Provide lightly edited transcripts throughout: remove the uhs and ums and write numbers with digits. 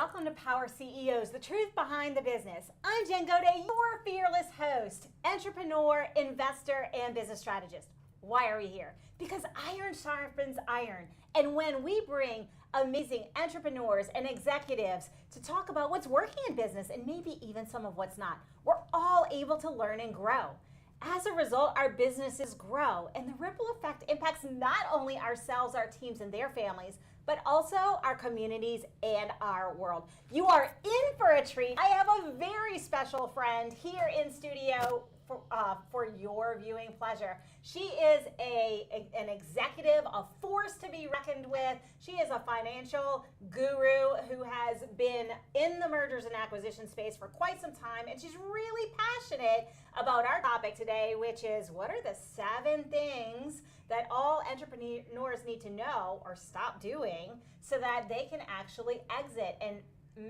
welcome to Power CEOs, the truth behind the business. I'm Jen Gaudet, your fearless host, entrepreneur, investor, and business strategist. Why are we here? Because iron sharpens iron. And when we bring amazing entrepreneurs and executives to talk about what's working in business and maybe even some of what's not, we're all able to learn and grow. As a result, our businesses grow, and the ripple effect impacts not only ourselves, our teams, and their families, but also our communities and our world. You are in for a treat. I have a very special friend here in studio for your viewing pleasure. She is an executive, a force to be reckoned with. She is a financial guru who has been in the mergers and acquisition space for quite some time, and she's really passionate about our topic today, which is what are the 7 things that all entrepreneurs need to know or stop doing so that they can actually exit and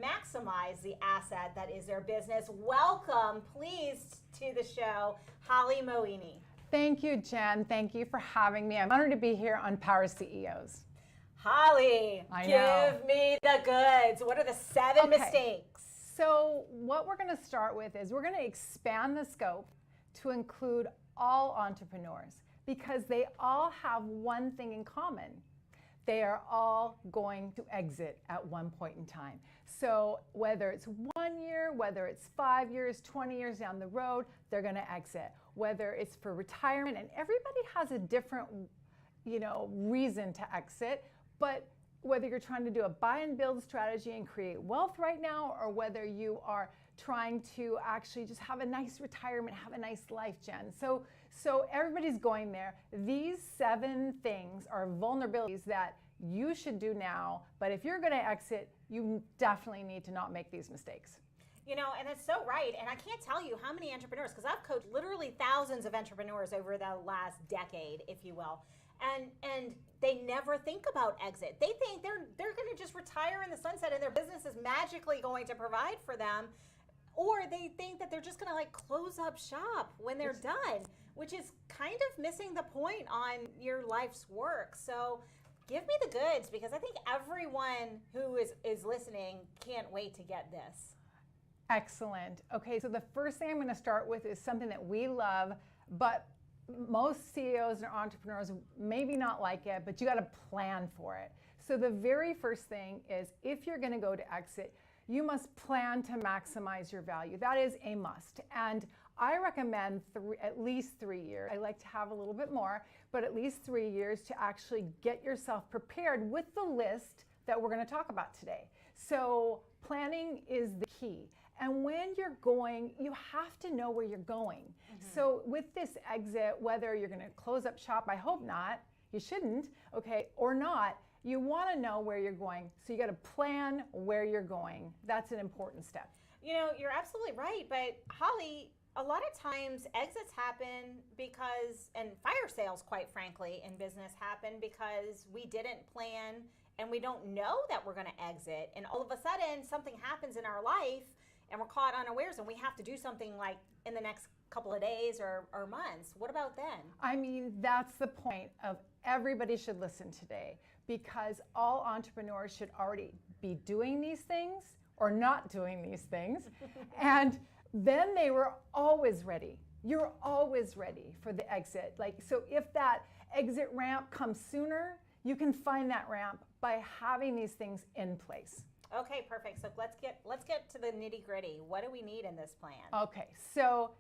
maximize the asset that is their business. Welcome, please, to the show, Holly Moini. Thank you, Jen. Thank you for having me. I'm honored to be here on Power CEOs. Holly, give me the goods. What are the 7 mistakes? So what we're going to start with is we're going to expand the scope to include all entrepreneurs because they all have one thing in common. They are all going to exit at one point in time. So whether it's 1 year, whether it's 5 years, 20 years down the road, they're going to exit. Whether it's for retirement, and everybody has a different, reason to exit. But whether you're trying to do a buy and build strategy and create wealth right now, or whether you are trying to actually just have a nice retirement, have a nice life, Jen. So everybody's going there. These 7 things are vulnerabilities that you should do now, but if you're going to exit, you definitely need to not make these mistakes. And it's so right. And I can't tell you how many entrepreneurs, because I've coached literally thousands of entrepreneurs over the last decade, if you will. And they never think about exit. They think they're going to just retire in the sunset and their business is magically going to provide for them. Or they think that they're just going to close up shop when they're done, which is kind of missing the point on your life's work. So give me the goods, because I think everyone who is listening can't wait to get this. Excellent. Okay, so the first thing I'm going to start with is something that we love, but most CEOs and entrepreneurs maybe not like it, but you got to plan for it. So the very first thing is, if you're going to go to exit, you must plan to maximize your value. That is a must. And I recommend at least 3 years. I like to have a little bit more, but at least 3 years to actually get yourself prepared with the list that we're going to talk about today. So planning is the key. And when you're going, you have to know where you're going. Mm-hmm. So with this exit, whether you're going to close up shop, I hope not, you shouldn't, okay, or not, you want to know where you're going. So you got to plan where you're going. That's an important step. You're absolutely right. But Holly, a lot of times exits happen because, and fire sales, quite frankly, in business happen because we didn't plan and we don't know that we're going to exit. And all of a sudden something happens in our life and we're caught unawares and we have to do something in the next couple of days or months. What about then? I mean, that's the point of everybody should listen today, because all entrepreneurs should already be doing these things or not doing these things. And then they were always ready. You're always ready for the exit. So if that exit ramp comes sooner, you can find that ramp by having these things in place. Okay, perfect. So let's get to the nitty gritty. What do we need in this plan? Okay, so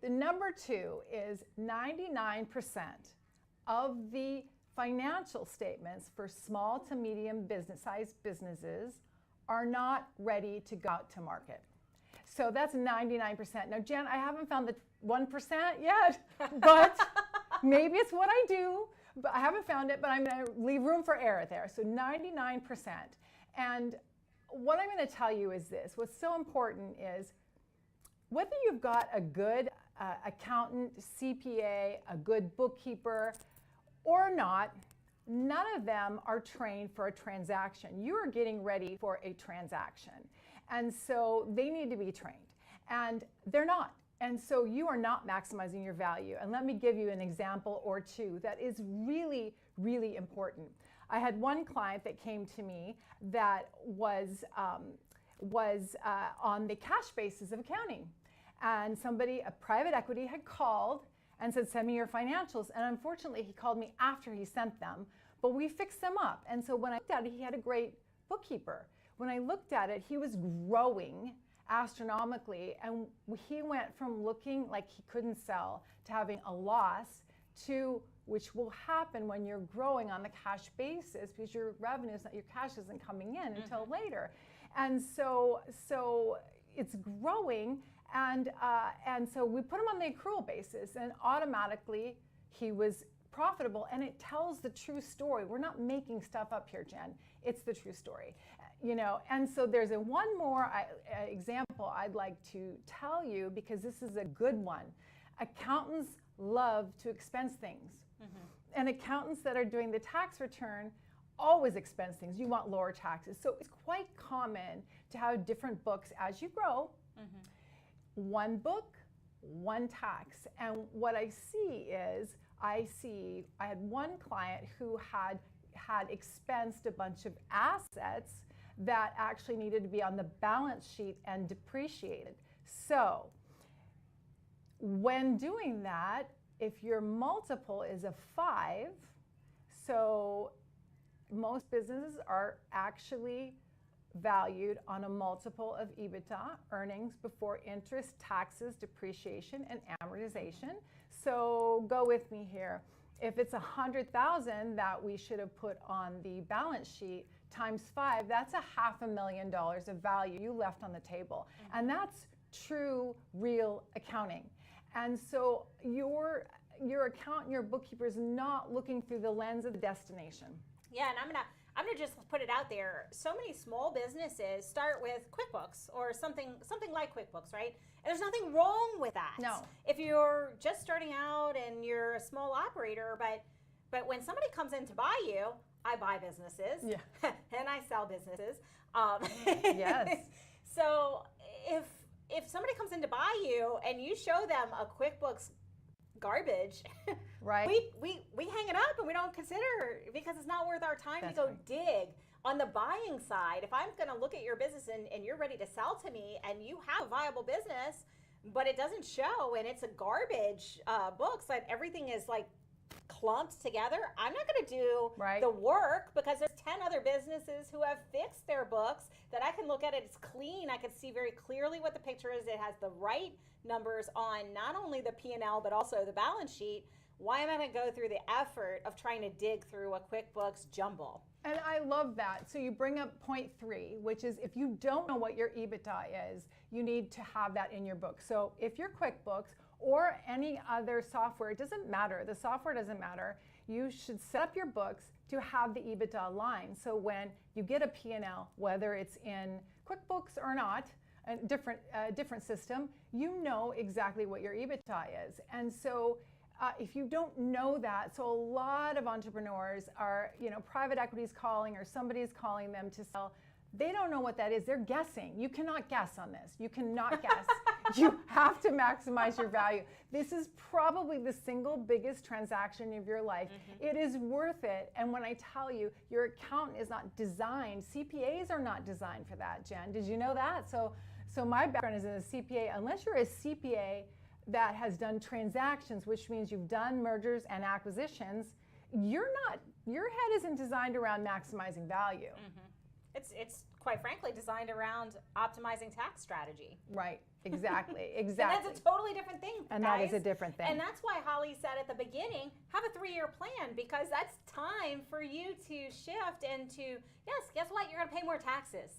the number 2 is 99% of the financial statements for small to medium sized businesses are not ready to go out to market. So that's 99%. Now, Jen, I haven't found the 1% yet, but maybe it's what I do. But I haven't found it, but I'm going to leave room for error there. So 99%. And what I'm going to tell you is this. What's so important is whether you've got a good accountant, CPA, a good bookkeeper, or not, none of them are trained for a transaction. You are getting ready for a transaction. And so they need to be trained. And they're not. And so you are not maximizing your value. And let me give you an example or two that is really, really important. I had one client that came to me that was on the cash basis of accounting. And somebody, a private equity, had called and said, send me your financials. And unfortunately, he called me after he sent them, but we fixed them up. And so when I looked at it, he had a great bookkeeper. When I looked at it, he was growing astronomically, and he went from looking like he couldn't sell to having a loss to, which will happen when you're growing on the cash basis, because your revenues, your cash isn't coming in until later. And so it's growing, and so we put him on the accrual basis, and automatically he was profitable, and it tells the true story. We're not making stuff up here, Jen. It's the true story, you know. And so there's one more example I'd like to tell you, because this is a good one. Accountants love to expense things, and accountants that are doing the tax return always expense things. You want lower taxes. So it's quite common to have different books as you grow. One book, one tax. And what I see is, I had one client who had expensed a bunch of assets that actually needed to be on the balance sheet and depreciated. So when doing that, if your multiple is a 5, so most businesses are actually valued on a multiple of EBITDA, earnings before interest, taxes, depreciation, and amortization. So go with me here. If it's 100,000 that we should have put on the balance sheet times 5, that's $500,000 of value you left on the table. And that's true, real accounting. And so your accountant, your bookkeeper is not looking through the lens of the destination. Yeah, and I'm gonna just put it out there. So many small businesses start with QuickBooks or something like QuickBooks, right? And there's nothing wrong with that. No. If you're just starting out and you're a small operator, but when somebody comes in to buy you, I buy businesses, yeah, and I sell businesses. Yes. So if somebody comes in to buy you and you show them a QuickBooks garbage, right? We hang it up and we don't consider, because it's not worth our time to go dig. On the buying side, if I'm going to look at your business and you're ready to sell to me and you have a viable business, but it doesn't show and it's a garbage books, like everything is like clumped together, I'm not going to do the work, because there's 10 other businesses who have fixed their books that I can look at it. It's clean. I can see very clearly what the picture is. It has the right numbers on not only the P&L but also the balance sheet. Why am I going to go through the effort of trying to dig through a QuickBooks jumble? And I love that. So you bring up point 3, which is, if you don't know what your EBITDA is, you need to have that in your book. So if your QuickBooks or any other software, it doesn't matter. The software doesn't matter. You should set up your books to have the EBITDA line. So when you get a P&L, whether it's in QuickBooks or not, a different system, you know exactly what your EBITDA is. And so if you don't know that, so a lot of entrepreneurs are, private equity's calling or somebody's calling them to sell. They don't know what that is. They're guessing. You cannot guess on this. You cannot guess. You have to maximize your value. This is probably the single biggest transaction of your life. It is worth it. And when I tell you, your accountant is not designed, CPAs are not designed for that, Jen. Did you know that? So my background is in a CPA. Unless you're a CPA that has done transactions, which means you've done mergers and acquisitions, your head isn't designed around maximizing value. It's quite frankly designed around optimizing tax strategy. Right, exactly. And that's a totally different thing, and guys. that is a different thing. And that's why Holly said at the beginning, have a 3-year plan, because that's time for you to shift into, yes, guess what? You're going to pay more taxes.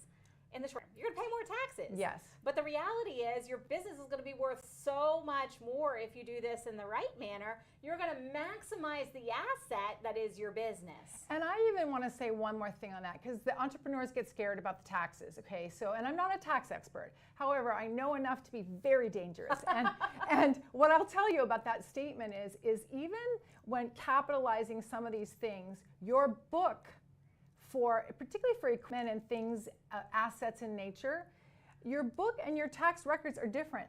In the short term, you're going to pay more taxes. Yes. But the reality is your business is going to be worth so much more if you do this in the right manner. You're going to maximize the asset that is your business. And I even want to say one more thing on that, because the entrepreneurs get scared about the taxes, okay? So, and I'm not a tax expert. However, I know enough to be very dangerous. And what I'll tell you about that statement is even when capitalizing some of these things, your book, particularly for equipment and things, assets in nature, your book and your tax records are different.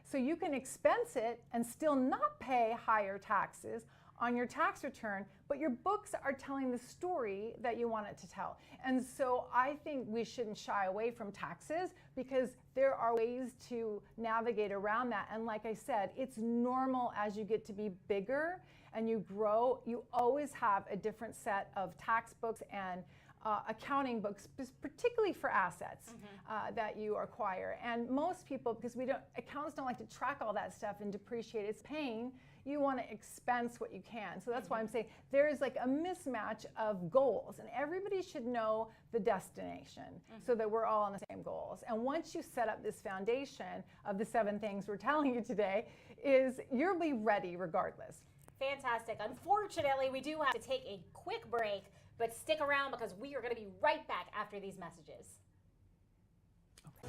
So you can expense it and still not pay higher taxes on your tax return, but your books are telling the story that you want it to tell. And so I think we shouldn't shy away from taxes because there are ways to navigate around that. And like I said, it's normal as you get to be bigger and you grow, you always have a different set of tax books and accounting books, particularly for assets that you acquire. And most people, because accountants don't like to track all that stuff and depreciate its pain, you want to expense what you can. So that's why I'm saying there's like a mismatch of goals, and everybody should know the destination so that we're all on the same goals. And once you set up this foundation of the 7 things we're telling you today, you'll be ready regardless. Fantastic. Unfortunately, we do have to take a quick break, but stick around because we are going to be right back after these messages.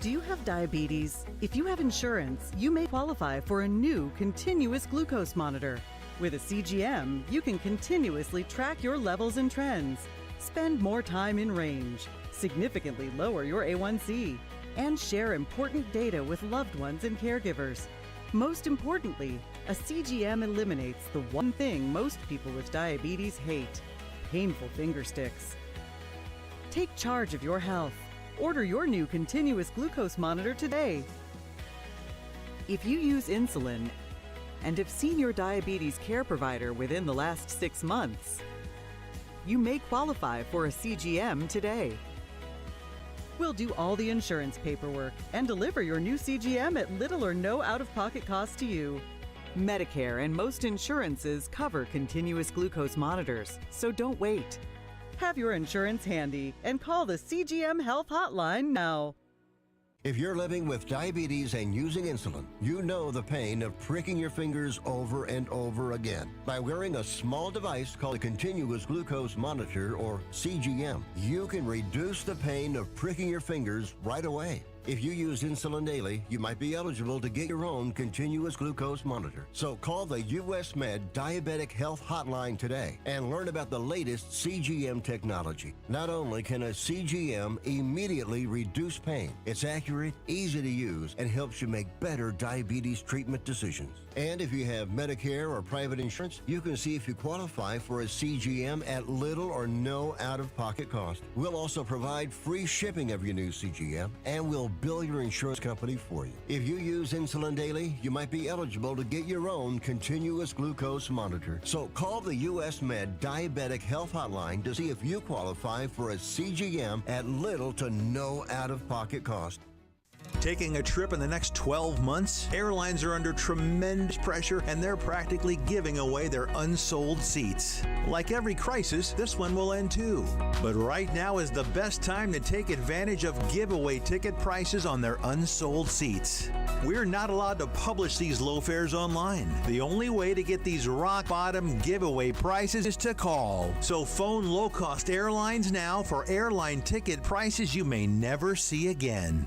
Do you have diabetes? If you have insurance, you may qualify for a new continuous glucose monitor. With a CGM, you can continuously track your levels and trends, spend more time in range, significantly lower your A1C, and share important data with loved ones and caregivers. Most importantly, a CGM eliminates the one thing most people with diabetes hate: painful finger sticks. Take charge of your health. Order your new continuous glucose monitor today. If you use insulin and have seen your diabetes care provider within the last 6 months, you may qualify for a CGM today. We'll do all the insurance paperwork and deliver your new CGM at little or no out-of-pocket cost to you. Medicare and most insurances cover continuous glucose monitors, so don't wait. Have your insurance handy and call the CGM Health Hotline now. If you're living with diabetes and using insulin, you know the pain of pricking your fingers over and over again. By wearing a small device called a continuous glucose monitor, or CGM, you can reduce the pain of pricking your fingers right away. If you use insulin daily, you might be eligible to get your own continuous glucose monitor. So call the US Med Diabetic Health Hotline today and learn about the latest CGM technology. Not only can a CGM immediately reduce pain, it's accurate, easy to use, and helps you make better diabetes treatment decisions. And if you have Medicare or private insurance, you can see if you qualify for a CGM at little or no out-of-pocket cost. We'll also provide free shipping of your new CGM, and we'll bill your insurance company for you. If you use insulin daily, you might be eligible to get your own continuous glucose monitor. So call the US Med Diabetic Health Hotline to see if you qualify for a CGM at little to no out-of-pocket cost. Taking a trip in the next 12 months? Airlines are under tremendous pressure and they're practically giving away their unsold seats. Like every crisis, this one will end too. But right now is the best time to take advantage of giveaway ticket prices on their unsold seats. We're not allowed to publish these low fares online. The only way to get these rock bottom giveaway prices is to call. So phone low-cost airlines now for airline ticket prices you may never see again.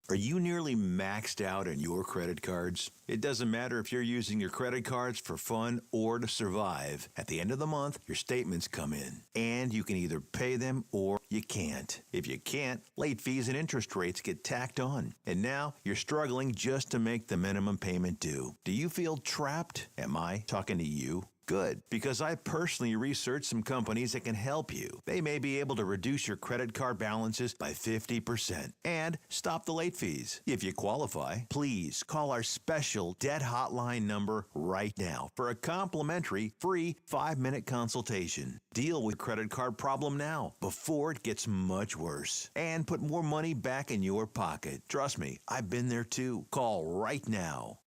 Are you nearly maxed out on your credit cards? It doesn't matter if you're using your credit cards for fun or to survive. At the end of the month, your statements come in, and you can either pay them or you can't. If you can't, late fees and interest rates get tacked on. And now you're struggling just to make the minimum payment due. Do you feel trapped? Am I talking to you? Good, because I personally researched some companies that can help you. They may be able to reduce your credit card balances by 50% and stop the late fees. If you qualify, please call our special debt hotline number right now for a complimentary free 5-minute consultation. Deal with credit card problem now before it gets much worse and put more money back in your pocket. Trust me, I've been there too. Call right now.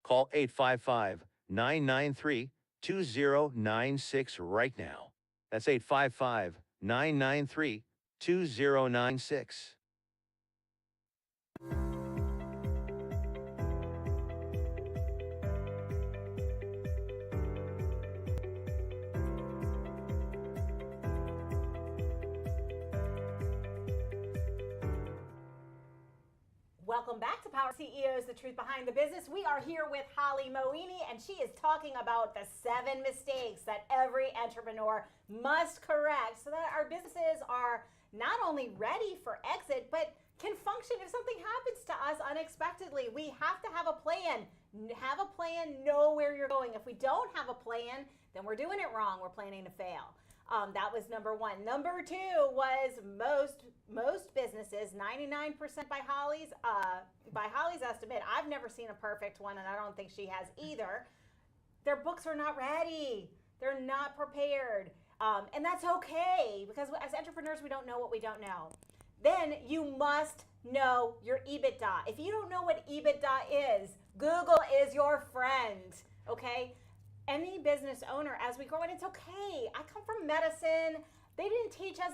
Call 855-993-2096 right now. That's 855-993-2096. Welcome back to Power CEOs, the truth behind the business. We are here with Holly Moini, and she is talking about the 7 mistakes that every entrepreneur must correct so that our businesses are not only ready for exit, but can function if something happens to us unexpectedly. We have to have a plan, Have a plan, know where you're going. If we don't have a plan, then we're doing it wrong. We're planning to fail. That was number one. Number two was most businesses, 99% by Holly's estimate. I've never seen a perfect one, and I don't think she has either. Their books are not ready. They're not prepared. And that's okay, because as entrepreneurs, we don't know what we don't know. Then you must know your EBITDA. If you don't know what EBITDA is, Google is your friend, okay? Any business owner, as we grow it, it's okay. I come from medicine. They didn't teach us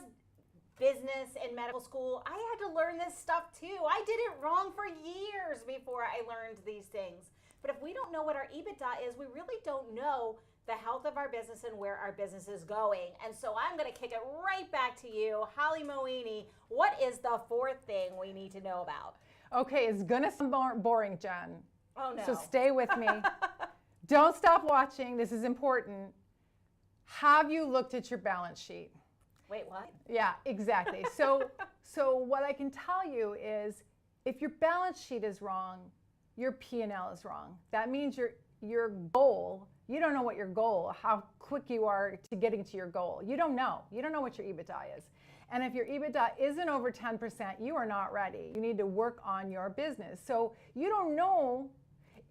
business in medical school. I had to learn this stuff too. I did it wrong for years before I learned these things. But if we don't know what our EBITDA is, we really don't know the health of our business and where our business is going. And so I'm going to kick it right back to you, Holly Moini. What is the fourth thing we need to know about? Okay, it's going to sound boring, Jen. Oh, no. So stay with me. Don't stop watching. This is important. Have you looked at your balance sheet? Wait, what? Yeah, exactly. So what I can tell you is if your balance sheet is wrong, your P&L is wrong. That means your goal, you don't know what your goal, how quick you are to getting to your goal. You don't know. You don't know what your EBITDA is. And if your EBITDA isn't over 10%, you are not ready. You need to work on your business. So you don't know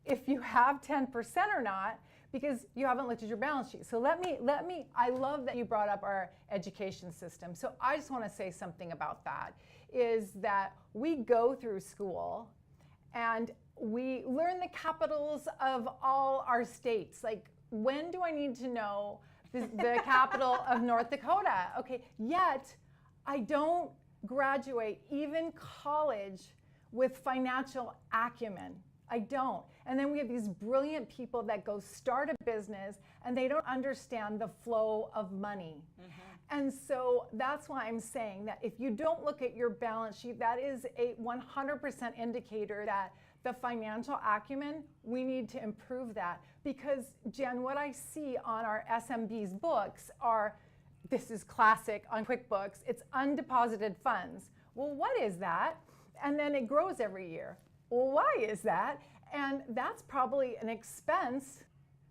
if you have 10% or not because you haven't looked at your balance sheet. So let me, I love that you brought up our education system. So I just want to say something about that, is that we go through school and we learn the capitals of all our states. Like, when do I need to know the capital of North Dakota? Okay, yet I don't graduate even college with financial acumen. I don't. And then we have these brilliant people that go start a business and they don't understand the flow of money. Mm-hmm. And so that's why I'm saying that if you don't look at your balance sheet, that is a 100% indicator that the financial acumen, we need to improve that. Because, Jen, what I see on our SMB's books are, this is classic on QuickBooks, it's undeposited funds. Well, what is that? And then it grows every year. Well, why is that? And that's probably an expense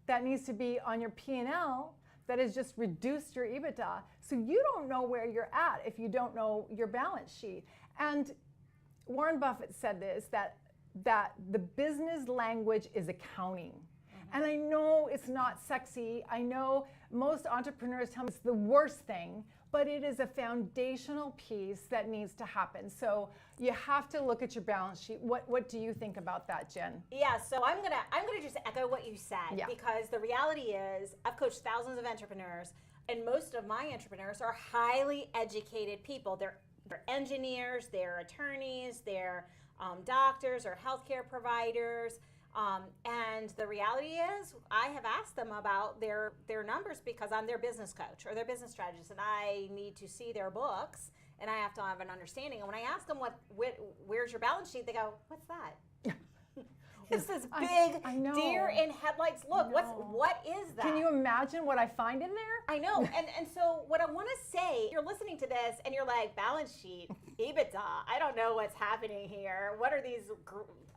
that needs to be on your P&L that has just reduced your EBITDA. So you don't know where you're at if you don't know your balance sheet. And Warren Buffett said this, that the business language is accounting. Mm-hmm. And I know it's not sexy. I know most entrepreneurs tell me it's the worst thing, but it is a foundational piece that needs to happen. So you have to look at your balance sheet. What do you think about that, Jen? Yeah, so I'm gonna just echo what you said, yeah. Because the reality is I've coached thousands of entrepreneurs, and most of my entrepreneurs are highly educated people. They're engineers, they're attorneys, they're doctors or healthcare providers. And the reality is I have asked them about their numbers because I'm their business coach or their business strategist, and I need to see their books and I have to have an understanding. And when I ask them where's your balance sheet, they go, what's that? It's this big deer in headlights look. What is that? Can you imagine what I find in there? I know. and so what I want to say, you're listening to this and you're like, balance sheet, EBITDA, I don't know what's happening here. What are these,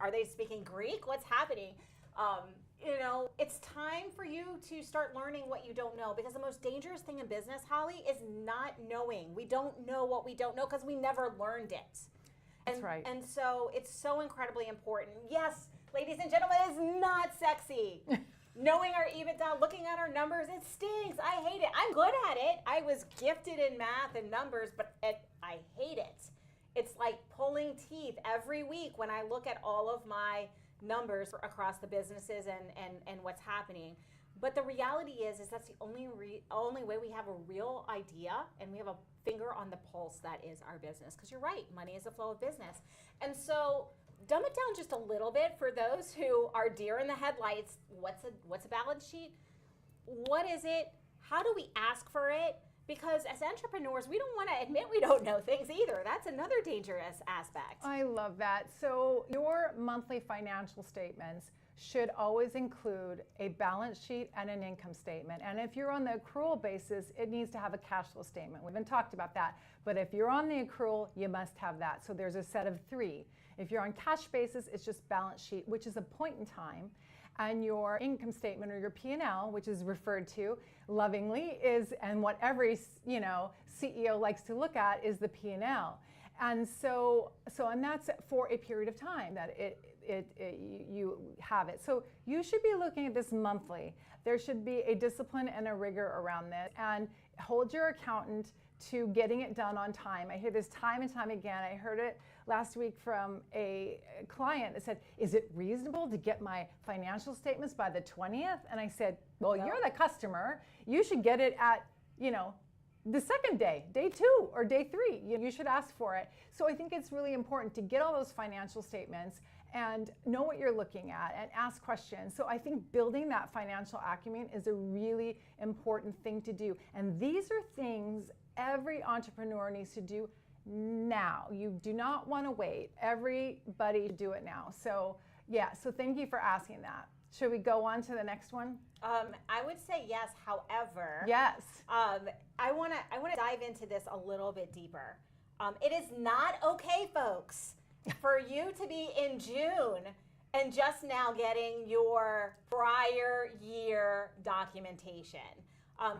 are they speaking Greek? What's happening? It's time for you to start learning what you don't know, because the most dangerous thing in business, Holly, is not knowing. We don't know what we don't know because we never learned it. That's right. And so it's so incredibly important. Yes, ladies and gentlemen, it's not sexy. Knowing our EBITDA, looking at our numbers, it stinks. I hate it. I'm good at it. I was gifted in math and numbers, but I hate it. It's like pulling teeth every week when I look at all of my numbers across the businesses and what's happening. But the reality is that's the only way we have a real idea and we have a finger on the pulse that is our business. Because you're right, money is the flow of business. And so dumb it down just a little bit for those who are deer in the headlights. What's a balance sheet? What is it? How do we ask for it? Because as entrepreneurs, we don't want to admit we don't know things either. That's another dangerous aspect. I love that. So your monthly financial statements should always include a balance sheet and an income statement. And if you're on the accrual basis, it needs to have a cash flow statement. We haven't talked about that. But if you're on the accrual, you must have that. So there's a set of 3. If you're on cash basis, it's just balance sheet, which is a point in time. And your income statement or your P&L, which is referred to lovingly, is, and what every CEO likes to look at, is the P&L. And and that's for a period of time that you have it. So you should be looking at this monthly. There should be a discipline and a rigor around this, and hold your accountant to getting it done on time. I hear this time and time again. I heard it last week from a client that said, is it reasonable to get my financial statements by the 20th? And I said, well, you're the customer. You should get it at, the second day, day 2 or day 3. You should ask for it. So I think it's really important to get all those financial statements and know what you're looking at and ask questions. So I think building that financial acumen is a really important thing to do. And these are things every entrepreneur needs to do now. You do not want to wait. Everybody should do it now. So so thank you for asking that. Should we go on to the next one? I would say yes. However, yes. I want to dive into this a little bit deeper. It is not okay, folks, for you to be in June and just now getting your prior year documentation.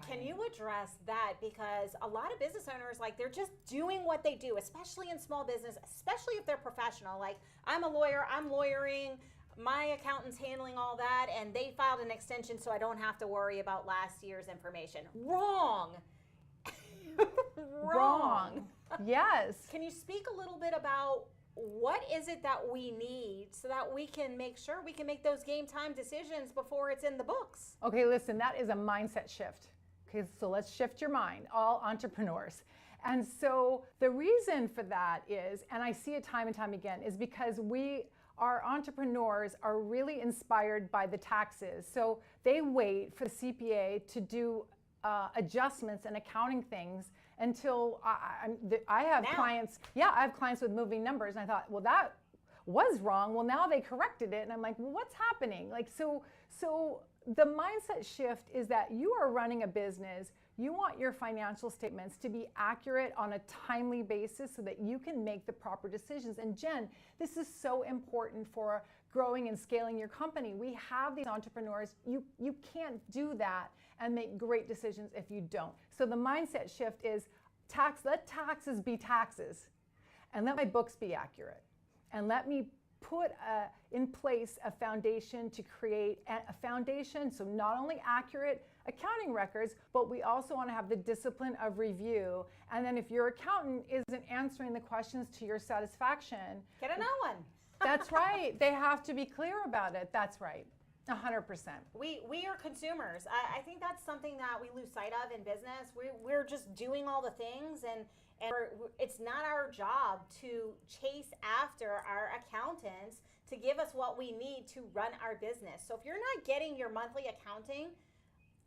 Can you address that? Because a lot of business owners, they're just doing what they do, especially in small business, especially if they're professional. Like, I'm a lawyer, I'm lawyering, my accountant's handling all that, and they filed an extension so I don't have to worry about last year's information. Wrong. Wrong. Yes. Can you speak a little bit about what is it that we need so that we can make sure we can make those game time decisions before it's in the books? Okay, listen, that is a mindset shift. Okay, so let's shift your mind, all entrepreneurs. And so the reason for that is, and I see it time and time again, is because our entrepreneurs are really inspired by the taxes. So they wait for the CPA to do adjustments and accounting things until I have clients. Yeah, I have clients with moving numbers, and I thought, well, that was wrong. Well, now they corrected it, and I'm like, well, what's happening? So the mindset shift is that you are running a business. You want your financial statements to be accurate on a timely basis so that you can make the proper decisions. And Jen, this is so important for growing and scaling your company. We have these entrepreneurs. You can't do that and make great decisions if you don't. So the mindset shift is let taxes be taxes, and let my books be accurate, and let me put in place a foundation to create a foundation, so not only accurate accounting records, but we also want to have the discipline of review. And then if your accountant isn't answering the questions to your satisfaction, get a new one. That's right. They have to be clear about it. That's right. 100%. We are consumers. I think that's something that we lose sight of in business. We're just doing all the things, and it's not our job to chase after our accountants to give us what we need to run our business. So if you're not getting your monthly accounting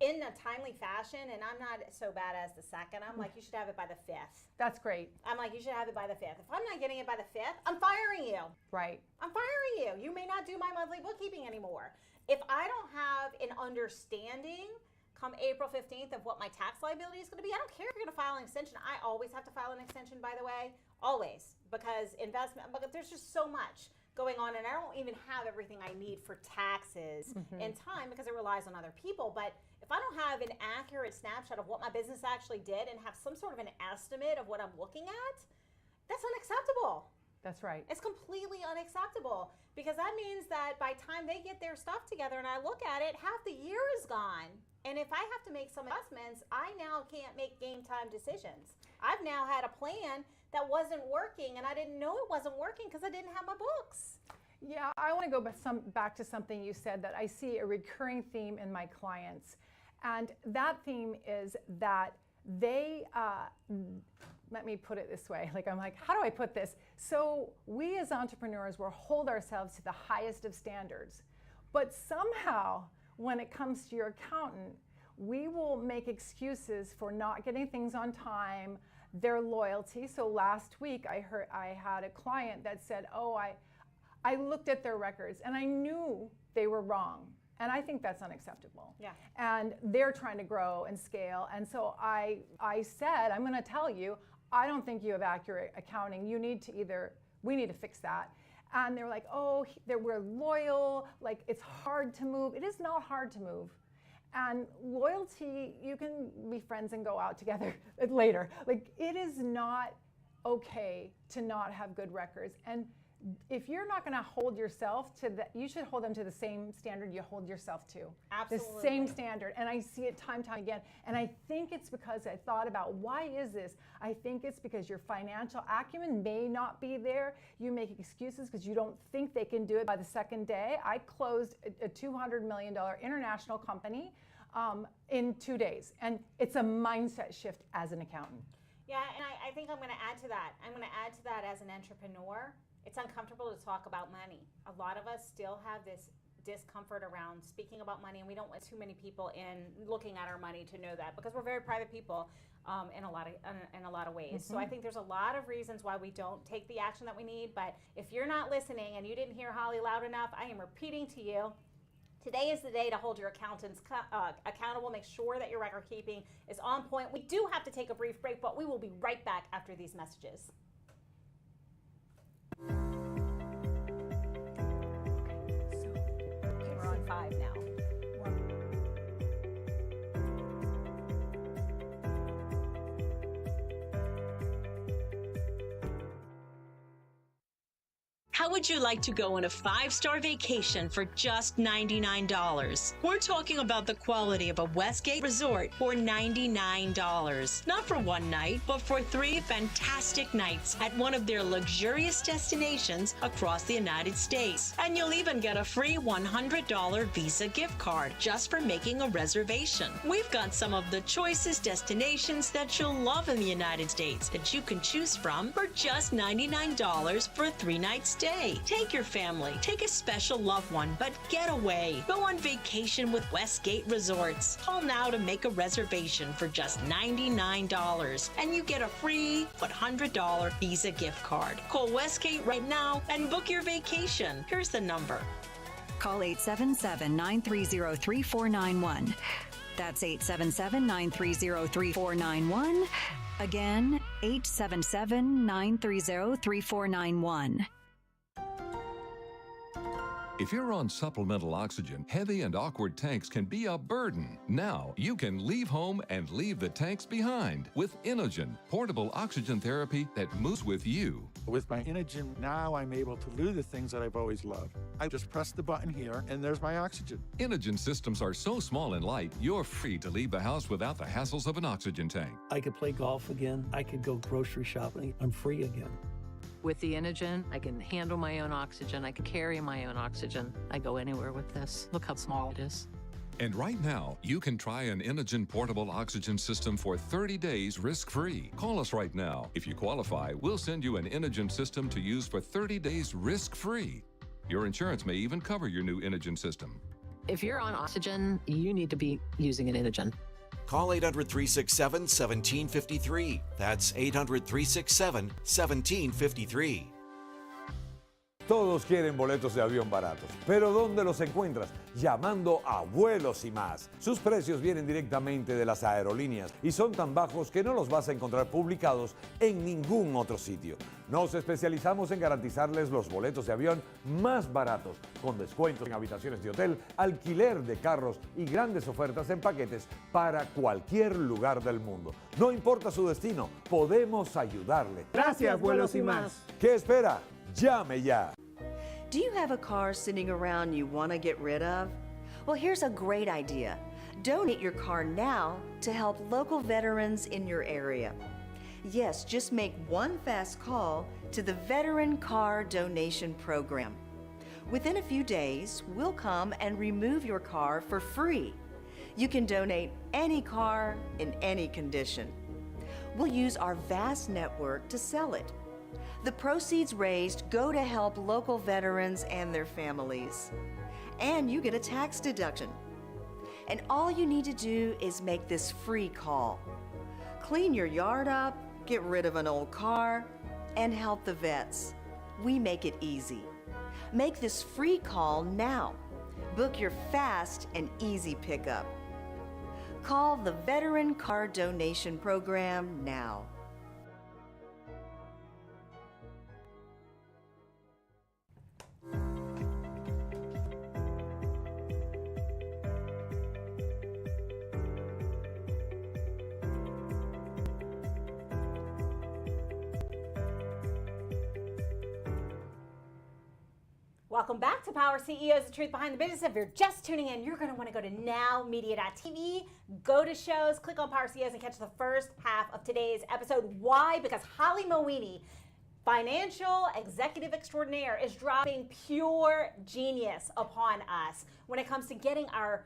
in a timely fashion, and I'm not so bad as the second, I'm like, you should have it by the 5th. That's great. I'm like, you should have it by the 5th. If I'm not getting it by the 5th, I'm firing you. Right. I'm firing you. You may not do my monthly bookkeeping anymore. If I don't have an understanding come April 15th of what my tax liability is going to be, I don't care if you're going to file an extension. I always have to file an extension, by the way, always, because there's just so much going on, and I don't even have everything I need for taxes in time because it relies on other people. But if I don't have an accurate snapshot of what my business actually did and have some sort of an estimate of what I'm looking at, that's unacceptable. That's right. It's completely unacceptable, because that means that by the time they get their stuff together and I look at it, half the year is gone. And if I have to make some adjustments, I now can't make game time decisions. I've now had a plan that wasn't working, and I didn't know it wasn't working because I didn't have my books. Yeah, I want to go back to something you said that I see a recurring theme in my clients. And that theme is that they, let me put it this way, I'm like, how do I put this? So we as entrepreneurs will hold ourselves to the highest of standards, but somehow when it comes to your accountant, we will make excuses for not getting things on time, their loyalty. So last week I had a client that said, oh, I looked at their records and I knew they were wrong. And I think that's unacceptable. Yeah. And they're trying to grow and scale. And so I said, I'm going to tell you, I don't think you have accurate accounting. We need to fix that. And they're like, oh, we're loyal, like it's hard to move. It is not hard to move. And loyalty, you can be friends and go out together later. Like, it is not okay to not have good records. And if you're not going to hold yourself to that, you should hold them to the same standard you hold yourself to. Absolutely. The same standard. And I see it time again. And I think it's because I thought about, why is this? I think it's because your financial acumen may not be there. You make excuses because you don't think they can do it by the second day. I closed a $200 million international company in 2 days. And it's a mindset shift as an accountant. Yeah, and I think I'm going to add to that. I'm going to add to that as an entrepreneur. It's uncomfortable to talk about money. A lot of us still have this discomfort around speaking about money, and we don't want too many people in looking at our money to know that, because we're very private people in a lot of ways. Mm-hmm. So I think there's a lot of reasons why we don't take the action that we need. But if you're not listening and you didn't hear Holly loud enough, I am repeating to you. Today is the day to hold your accountants accountable. Make sure that your record keeping is on point. We do have to take a brief break, but we will be right back after these messages. We're on 5 now. How would you like to go on a 5-star vacation for just $99? We're talking about the quality of a Westgate resort for $99. Not for one night, but for 3 fantastic nights at one of their luxurious destinations across the United States. And you'll even get a free $100 Visa gift card just for making a reservation. We've got some of the choicest destinations that you'll love in the United States that you can choose from for just $99 for a 3-night stay. Take your family, take a special loved one, but get away. Go on vacation with Westgate Resorts. Call now to make a reservation for just $99, and you get a free $100 Visa gift card. Call Westgate right now and book your vacation. Here's the number. Call 877-930-3491. That's 877-930-3491. Again, 877-930-3491. If you're on supplemental oxygen, heavy and awkward tanks can be a burden. Now you can leave home and leave the tanks behind with Inogen, portable oxygen therapy that moves with you. With my Inogen, now I'm able to do the things that I've always loved. I just press the button here, and there's my oxygen. Inogen systems are so small and light, you're free to leave the house without the hassles of an oxygen tank. I could play golf again. I could go grocery shopping. I'm free again. With the Inogen, I can handle my own oxygen. I can carry my own oxygen. I go anywhere with this. Look how small it is. And right now, you can try an Inogen portable oxygen system for 30 days risk-free. Call us right now. If you qualify, we'll send you an Inogen system to use for 30 days risk-free. Your insurance may even cover your new Inogen system. If you're on oxygen, you need to be using an Inogen. Call 800-367-1753. That's 800-367-1753. Todos quieren boletos de avión baratos, pero ¿dónde los encuentras? Llamando a Vuelos y Más. Sus precios vienen directamente de las aerolíneas y son tan bajos que no los vas a encontrar publicados en ningún otro sitio. Nos especializamos en garantizarles los boletos de avión más baratos, con descuentos en habitaciones de hotel, alquiler de carros y grandes ofertas en paquetes para cualquier lugar del mundo. No importa su destino, podemos ayudarle. Gracias, Vuelos y Más. ¿Qué espera? Llame ya. Do you have a car sitting around you want to get rid of? Well, here's a great idea. Donate your car now to help local veterans in your area. Yes, just make one fast call to the Veteran Car Donation Program. Within a few days, we'll come and remove your car for free. You can donate any car in any condition. We'll use our vast network to sell it. The proceeds raised go to help local veterans and their families. And you get a tax deduction. And all you need to do is make this free call. Clean your yard up, get rid of an old car, and help the vets. We make it easy. Make this free call now. Book your fast and easy pickup. Call the Veteran Car Donation Program now. Welcome back to Power CEOs, the truth behind the business. If you're just tuning in, you're going to want to go to nowmedia.tv, go to shows, click on Power CEOs, and catch the first half of today's episode. Why? Because Holly Moini, financial executive extraordinaire, is dropping pure genius upon us when it comes to getting our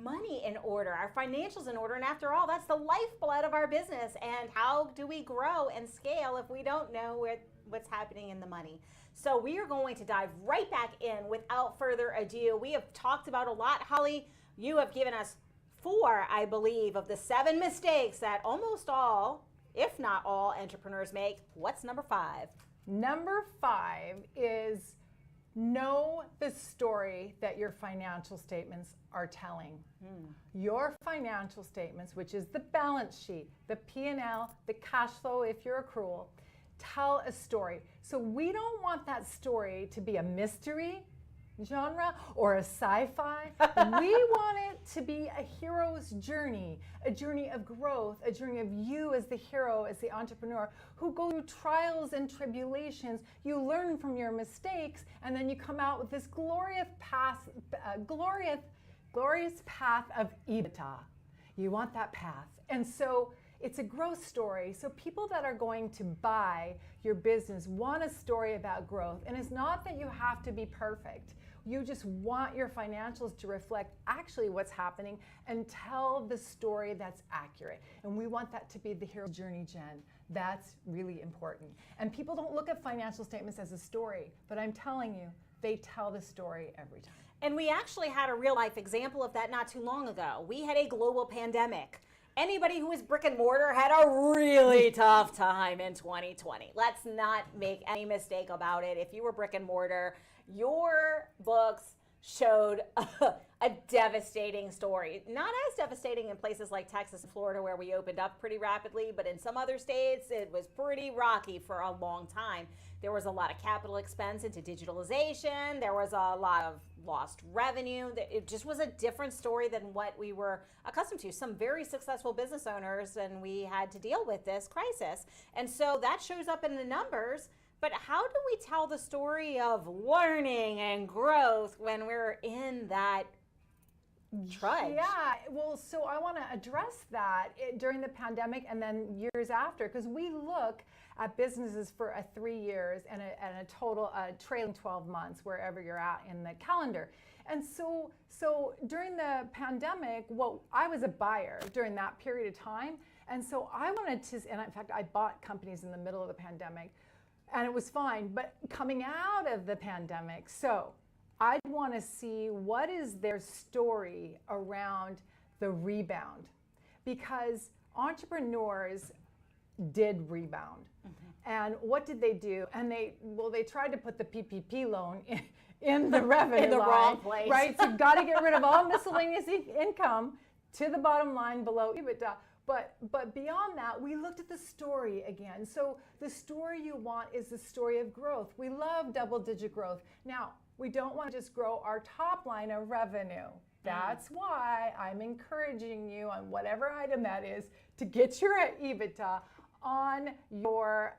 money in order, our financials in order. And after all, that's the lifeblood of our business. And how do we grow and scale if we don't know what's happening in the money? So we are going to dive right back in without further ado. We have talked about a lot. Holly, you have given us 4, I believe, of the 7 mistakes that almost all, if not all, entrepreneurs make. What's number 5? Number 5 is know the story that your financial statements are telling. Your financial statements, which is the balance sheet, the P&L, the cash flow if you're accrual, tell a story. So we don't want that story to be a mystery genre or a sci-fi. We want it to be a hero's journey, a journey of growth, a journey of you as the hero, as the entrepreneur, who go through trials and tribulations. You learn from your mistakes, and then you come out with this glorious path of EBITDA. You want that path. And so it's a growth story. So people that are going to buy your business want a story about growth. And it's not that you have to be perfect. You just want your financials to reflect actually what's happening and tell the story that's accurate. And we want that to be the hero's journey, Jen. That's really important. And people don't look at financial statements as a story, but I'm telling you, they tell the story every time. And we actually had a real life example of that not too long ago. We had a global pandemic. Anybody who was brick and mortar had a really tough time in 2020. Let's not make any mistake about it. If you were brick and mortar, your books showed a devastating story. Not as devastating in places like Texas and Florida, where we opened up pretty rapidly, but in some other states, it was pretty rocky for a long time. There was a lot of capital expense into digitalization. There was a lot of lost revenue. It just was a different story than what we were accustomed to. Some very successful business owners, and we had to deal with this crisis. And so that shows up in the numbers. But how do we tell the story of learning and growth when we're in that trudge? Yeah, well, so I want to address that during the pandemic and then years after, because we look at businesses for 3 years and a total trailing 12 months, wherever you're at in the calendar. And so during the pandemic, I was a buyer during that period of time. And so I wanted to, and in fact, I bought companies in the middle of the pandemic, and it was fine. But coming out of the pandemic, so I want to see what is their story around the rebound, because entrepreneurs did rebound. And what did they do? And they tried to put the PPP loan in the revenue in the line, wrong place, right? So you've got to get rid of all miscellaneous income to the bottom line below EBITDA. But beyond that, we looked at the story again. So the story you want is the story of growth. We love double-digit growth. Now, we don't want to just grow our top line of revenue. That's why I'm encouraging you on whatever item that is to get your EBITDA on your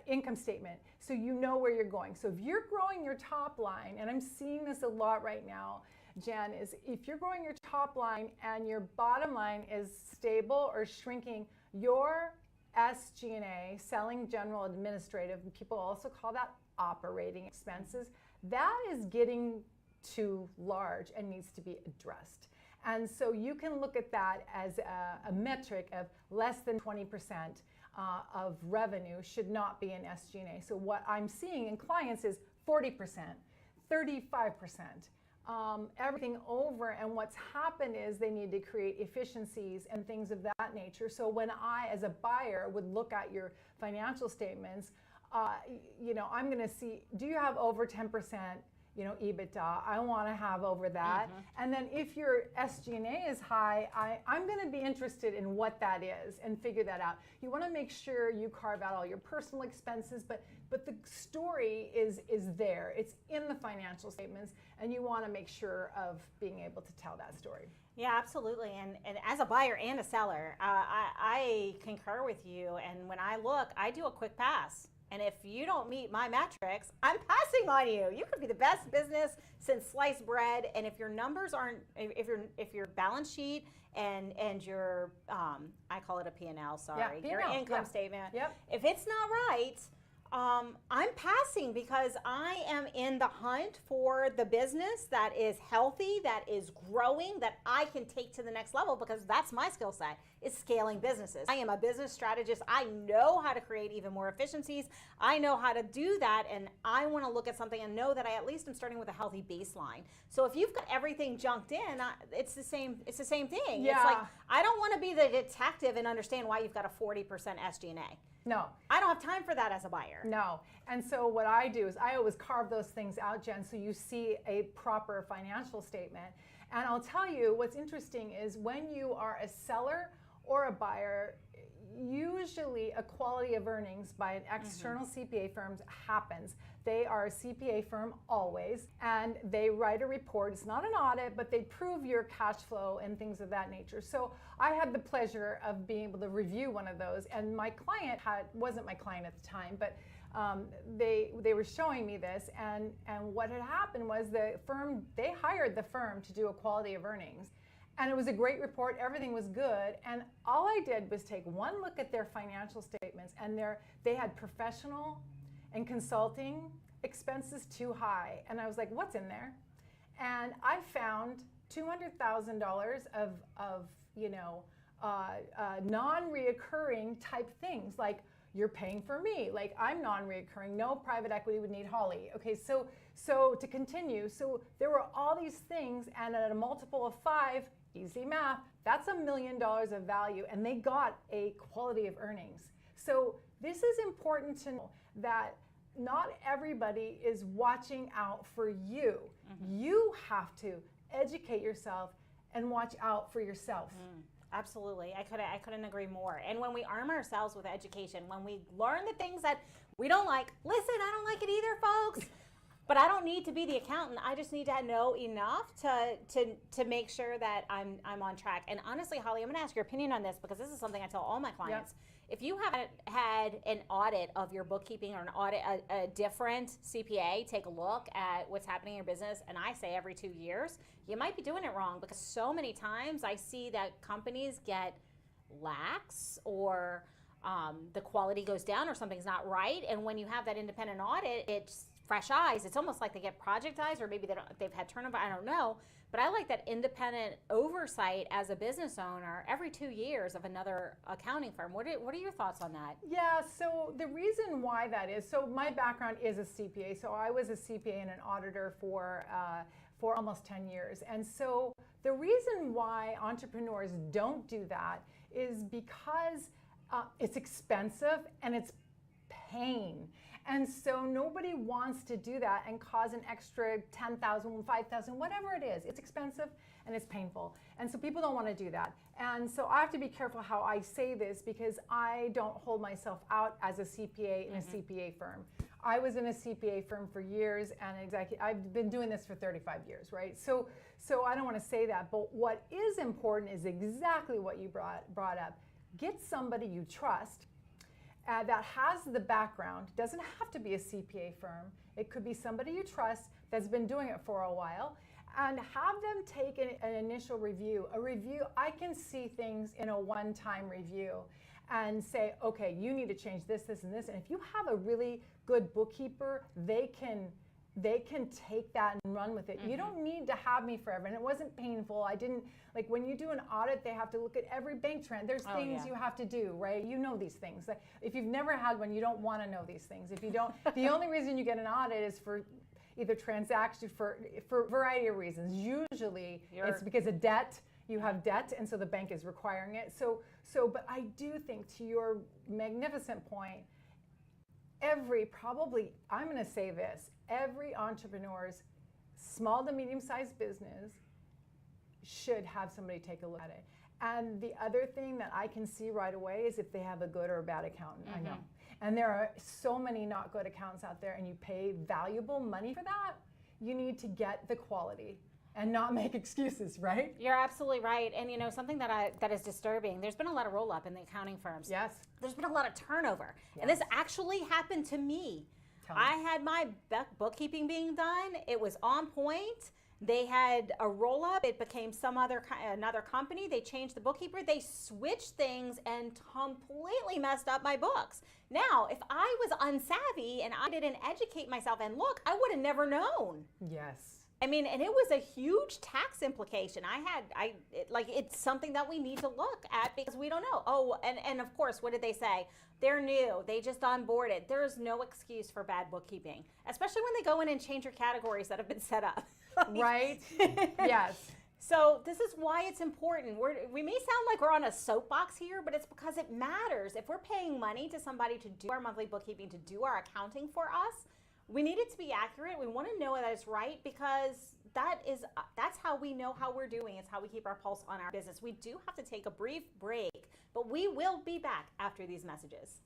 income statement so you know where you're going. So if you're growing your top line, and I'm seeing this a lot right now, Jen, is if you're growing your top line and your bottom line is stable or shrinking, your SG&A, selling, general, administrative, people also call that operating expenses, that is getting too large and needs to be addressed. And so you can look at that as a metric of less than 20% of revenue should not be in SG&A. So what I'm seeing in clients is 40%, 35%. Everything over, and what's happened is they need to create efficiencies and things of that nature. So when I, as a buyer, would look at your financial statements, I'm going to see, do you have over 10%, EBITDA? I want to have over that. And then if your SG&A is high, I'm going to be interested in what that is and figure that out. You want to make sure you carve out all your personal expenses, but the story is there. It's in the financial statements, and you want to make sure of being able to tell that story. Yeah, absolutely. And as a buyer and a seller, I concur with you. And when I look, I do a quick pass. And if you don't meet my metrics, I'm passing on you. You could be the best business since sliced bread, and if your numbers aren't, if your balance sheet and your I call it a P&L, sorry, Yeah, your P&L, income yeah. statement, Yep. if it's not right, I'm passing because I am in the hunt for the business that is healthy, that is growing, that I can take to the next level, because that's my skill set, is scaling businesses. I am a business strategist. I know how to create even more efficiencies. I know how to do that, and I want to look at something and know that I at least am starting with a healthy baseline. So if you've got everything junked in, it's the same thing. Yeah. It's like, I don't want to be the detective and understand why you've got a 40% SG&A. No. I don't have time for that as a buyer. No. And so what I do is I always carve those things out, Jen, so you see a proper financial statement. And I'll tell you what's interesting is when you are a seller or a buyer, usually a quality of earnings by an external CPA firm happens. They are a CPA firm always, and they write a report. It's not an audit, but they prove your cash flow and things of that nature. So I had the pleasure of being able to review one of those, and my client wasn't my client at the time, but they were showing me this, and what had happened was they hired the firm to do a quality of earnings. And it was a great report, everything was good, and all I did was take one look at their financial statements, and they had professional and consulting expenses too high. And I was like, what's in there? And I found $200,000 of non-reoccurring type things, like you're paying for me, like I'm non-reoccurring, no private equity would need Holly. Okay, so to continue, so there were all these things, and at a multiple of 5, easy math, that's $1 million of value, and they got a quality of earnings. So this is important to know that not everybody is watching out for you. You have to educate yourself and watch out for yourself. Absolutely. I couldn't agree more. And when we arm ourselves with education, when we learn the things that we don't like, listen, I don't like it either, folks. But I don't need to be the accountant. I just need to know enough to make sure that I'm on track. And honestly, Holly, I'm going to ask your opinion on this, because this is something I tell all my clients. Yep. If you haven't had an audit of your bookkeeping, or an audit, a different CPA take a look at what's happening in your business, and I say every 2 years, you might be doing it wrong, because so many times I see that companies get lax, or the quality goes down, or something's not right. And when you have that independent audit, it's fresh eyes. It's almost like they get projectized, or maybe they've had turnover. I don't know. But I like that independent oversight as a business owner every 2 years of another accounting firm. What are your thoughts on that? Yeah, so the reason why that is, so my background is a CPA. So I was a CPA and an auditor for almost 10 years. And so the reason why entrepreneurs don't do that is because it's expensive and it's pain. And so nobody wants to do that and cause an extra $10,000, $5,000, whatever it is. It's expensive and it's painful. And so people don't want to do that. And so I have to be careful how I say this, because I don't hold myself out as a CPA in a CPA firm. I was in a CPA firm for years, and I've been doing this for 35 years, right? So I don't want to say that, but what is important is exactly what you brought up. Get somebody you trust that has the background. Doesn't have to be a CPA firm. It could be somebody you trust that's been doing it for a while, and have them take an initial review. A review, I can see things in a one-time review and say, okay, you need to change this, this, and this. And if you have a really good bookkeeper, they can take that and run with it. You don't need to have me forever. And it wasn't painful. I didn't, like when you do an audit, they have to look at every bank trend. There's things you have to do, right? You know these things. If you've never had one, you don't want to know these things. If you don't, the only reason you get an audit is for either transaction, for a variety of reasons. Usually it's because of debt. You have debt, and so the bank is requiring it. But I do think, to your magnificent point, I'm going to say this, every entrepreneur's small to medium-sized business should have somebody take a look at it. And the other thing that I can see right away is if they have a good or a bad accountant. I know. And there are so many not good accountants out there, and you pay valuable money for that. You need to get the quality. and not make excuses, right? You're absolutely right. And you know, something that is disturbing, there's been a lot of roll up in the accounting firms. Yes. There's been a lot of turnover. Yes. And this actually happened to me. I had my bookkeeping being done. It was on point. They had a roll up. It became another company. They changed the bookkeeper. They switched things and completely messed up my books. Now, if I was unsavvy and I didn't educate myself and look, I would have never known. Yes. I mean, and it was a huge tax implication. It's something that we need to look at because we don't know. Oh, and of course, what did they say? They're new. They just onboarded. There is no excuse for bad bookkeeping, especially when they go in and change your categories that have been set up. Right? Yes. So this is why it's important. We may sound like we're on a soapbox here, but it's because it matters. If we're paying money to somebody to do our monthly bookkeeping, to do our accounting for us, we need it to be accurate. We want to know that it's right because that's how we know how we're doing. It's how we keep our pulse on our business. We do have to take a brief break, but we will be back after these messages.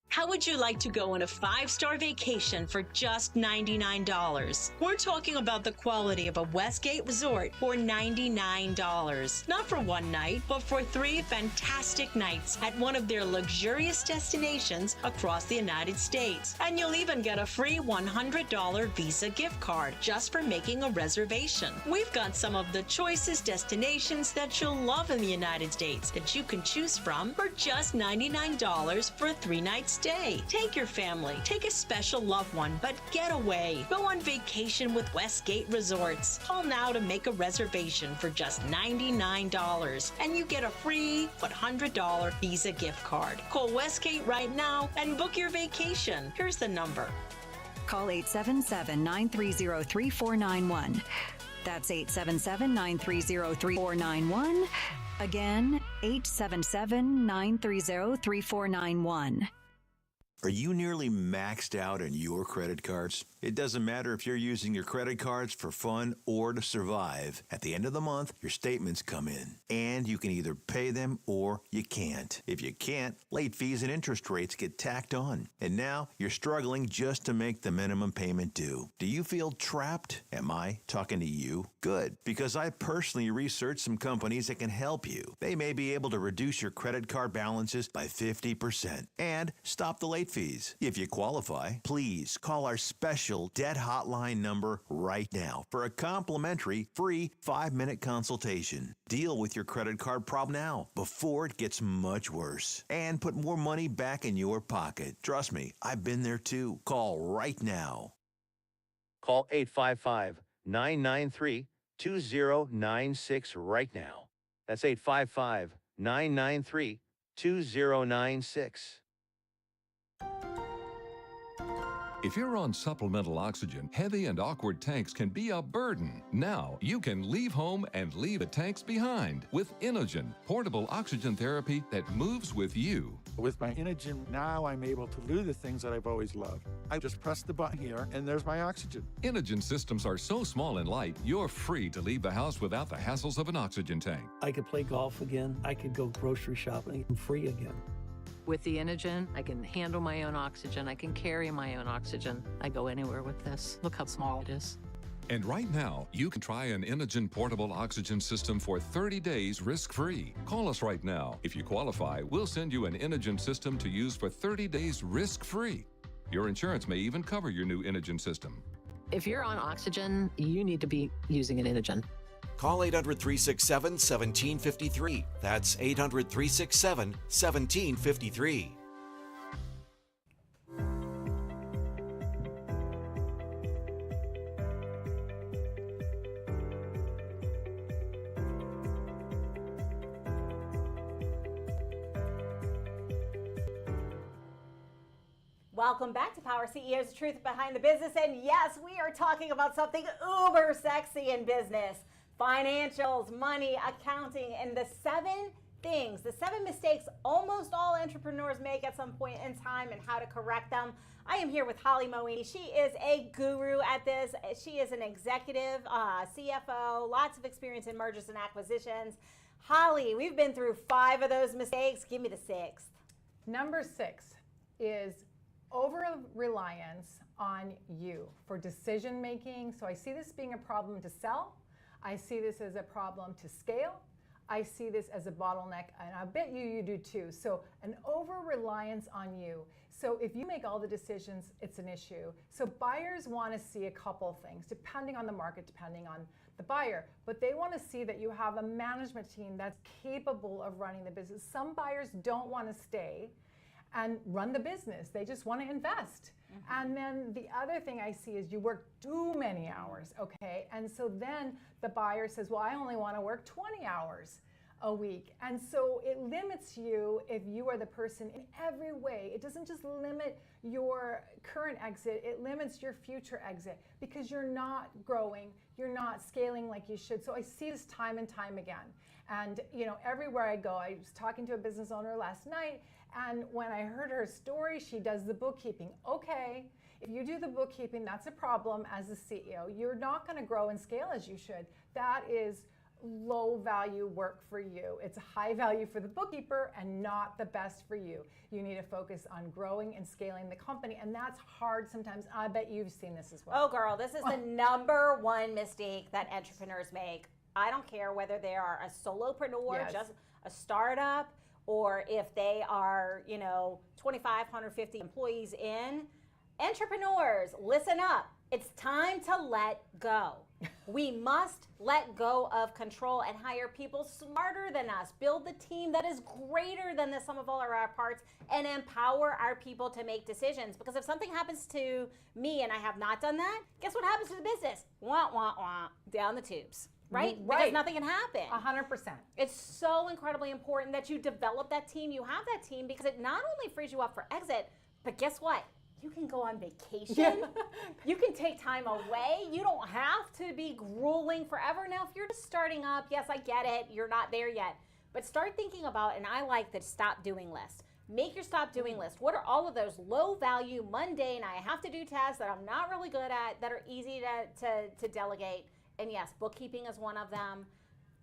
How would you like to go on a 5-star vacation for just $99? We're talking about the quality of a Westgate resort for $99. Not for one night, but for 3 fantastic nights at one of their luxurious destinations across the United States. And you'll even get a free $100 Visa gift card just for making a reservation. We've got some of the choicest destinations that you'll love in the United States that you can choose from for just $99 for a 3-night stay. Take your family, take a special loved one, but get away. Go on vacation with Westgate Resorts. Call now to make a reservation for just $99, and you get a free $100 Visa gift card. Call Westgate right now and book your vacation. Here's the number. Call 877-930-3491. That's 877-930-3491. Again, 877-930-3491. Are you nearly maxed out on your credit cards? It doesn't matter if you're using your credit cards for fun or to survive. At the end of the month, your statements come in, and you can either pay them or you can't. If you can't, late fees and interest rates get tacked on. And now you're struggling just to make the minimum payment due. Do you feel trapped? Am I talking to you? Good, because I personally researched some companies that can help you. They may be able to reduce your credit card balances by 50% and stop the late fees. If you qualify, please call our special debt hotline number right now for a complimentary free 5-minute consultation. Deal with your credit card problem now before it gets much worse and put more money back in your pocket. Trust me, I've been there too. Call right now. Call 855-993-2096 right now. That's 855-993-2096. If you're on supplemental oxygen, heavy and awkward tanks can be a burden. Now you can leave home and leave the tanks behind with Inogen, portable oxygen therapy that moves with you. With my Inogen, now I'm able to do the things that I've always loved. I just press the button here, and there's my oxygen. Inogen systems are so small and light, you're free to leave the house without the hassles of an oxygen tank. I could play golf again. I could go grocery shopping. I'm free again. With the Inogen, I can handle my own oxygen. I can carry my own oxygen. I go anywhere with this. Look how small it is. And right now, you can try an Inogen portable oxygen system for 30 days risk-free. Call us right now. If you qualify, we'll send you an Inogen system to use for 30 days risk-free. Your insurance may even cover your new Inogen system. If you're on oxygen, you need to be using an Inogen. Call 800-367-1753. That's 800-367-1753. Welcome back to Power CEOs, the truth behind the business. And yes, we are talking about something uber sexy in business. Financials, money, accounting, and the 7 things, the 7 mistakes almost all entrepreneurs make at some point in time and how to correct them. I am here with Holly Moini. She is a guru at this. She is an executive, CFO, lots of experience in mergers and acquisitions. Holly, we've been through 5 of those mistakes. Give me the 6th. Number 6 is over-reliance on you for decision making. So I see this being a problem to sell. I see this as a problem to scale. I see this as a bottleneck, and I bet you do too. So an over-reliance on you. So if you make all the decisions, it's an issue. So buyers want to see a couple things, depending on the market, depending on the buyer, but they want to see that you have a management team that's capable of running the business. Some buyers don't want to stay and run the business. They just want to invest. And then the other thing I see is you work too many hours, okay? And so then the buyer says, well, I only want to work 20 hours a week. And so it limits you if you are the person in every way. It doesn't just limit your current exit, it limits your future exit because you're not growing, you're not scaling like you should. So I see this time and time again. And you know, everywhere I go, I was talking to a business owner last night, and when I heard her story, she does the bookkeeping. Okay, if you do the bookkeeping, that's a problem as a CEO. You're not going to grow and scale as you should. That is low value work for you. It's high value for the bookkeeper and not the best for you. You need to focus on growing and scaling the company, and that's hard sometimes. I bet you've seen this as well. Oh girl, this is the number 1 mistake that entrepreneurs make. I don't care whether they are a solopreneur, Yes. just a startup, or if they are, 25, 150 employees in. Entrepreneurs, listen up. It's time to let go. We must let go of control and hire people smarter than us. Build the team that is greater than the sum of all of our parts and empower our people to make decisions. Because if something happens to me and I have not done that, guess what happens to the business? Wah, wah, wah, down the tubes. Right? Because nothing can happen. 100%. It's so incredibly important that you develop that team. You have that team because it not only frees you up for exit, but guess what? You can go on vacation. Yeah. You can take time away. You don't have to be grueling forever. Now, if you're just starting up, yes, I get it. You're not there yet. But start thinking about, and I like the stop doing list. Make your stop doing list. What are all of those low value, mundane, I have to do tasks that I'm not really good at, that are easy to delegate? And yes, bookkeeping is one of them.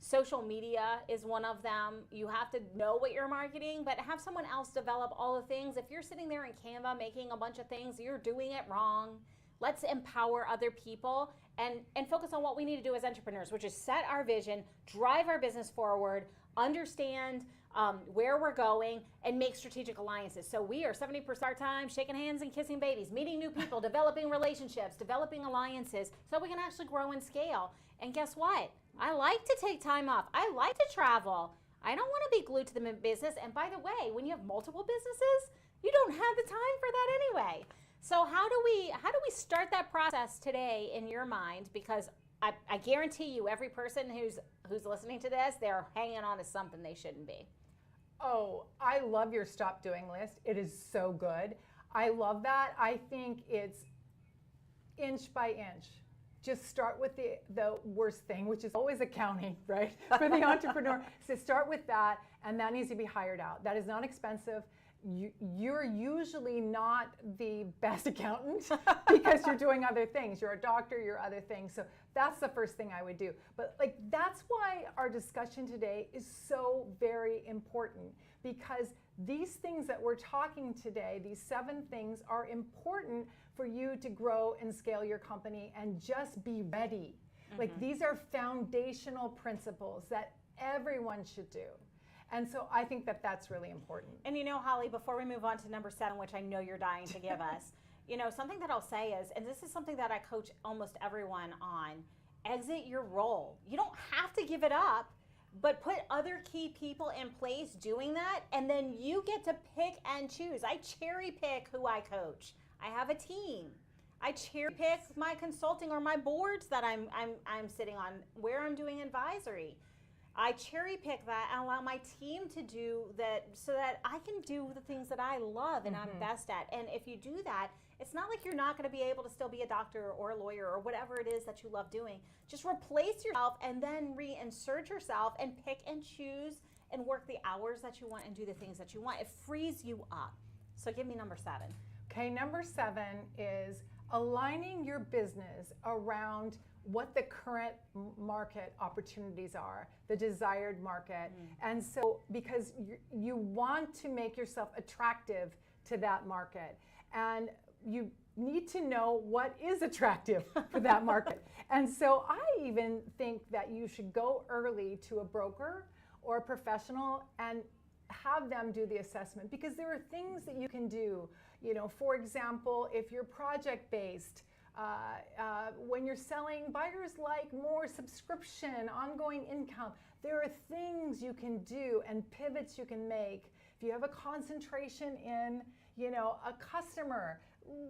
Social media is one of them. You have to know what you're marketing, but have someone else develop all the things. If you're sitting there in Canva making a bunch of things, you're doing it wrong. Let's empower other people and focus on what we need to do as entrepreneurs, which is set our vision, drive our business forward, understand where we're going, and make strategic alliances. So we are 70% part-time, shaking hands and kissing babies, meeting new people, developing relationships, developing alliances, so we can actually grow and scale. And guess what? I like to take time off. I like to travel. I don't want to be glued to the business. And by the way, when you have multiple businesses, you don't have the time for that anyway. So how do we start that process today in your mind? Because I guarantee you, every person who's listening to this, they're hanging on to something they shouldn't be. Oh, I love your stop doing list. It is so good. I love that. I think it's inch by inch. Just start with the worst thing, which is always accounting, right? For the entrepreneur. So start with that, and that needs to be hired out. That is not expensive. You're usually not the best accountant because you're doing other things. You're a doctor, you're other things. So that's the first thing I would do. But that's why our discussion today is so very important, because these things that we're talking today, these 7 things, are important for you to grow and scale your company and just be ready. These are foundational principles that everyone should do. And so I think that that's really important. And Holly, before we move on to number 7, which I know you're dying to give us, something that I'll say is, and this is something that I coach almost everyone on, exit your role. You don't have to give it up, but put other key people in place doing that, and then you get to pick and choose. I cherry pick who I coach. I have a team. I cherry pick my consulting or my boards that I'm sitting on, where I'm doing advisory. I cherry pick that and allow my team to do that so that I can do the things that I love and I'm best at. And if you do that, it's not like you're not going to be able to still be a doctor or a lawyer or whatever it is that you love doing. Just replace yourself and then reinsert yourself and pick and choose and work the hours that you want and do the things that you want. It frees you up. So give me number 7. Okay, number 7 is aligning your business around what the current market opportunities are, the desired market. And so, because you want to make yourself attractive to that market, and you need to know what is attractive for that market. And so I even think that you should go early to a broker or a professional and have them do the assessment, because there are things that you can do. You know, for example, if you're project-based, when you're selling, buyers like more subscription, ongoing income. There are things you can do and pivots you can make. If you have a concentration in, you know, a customer,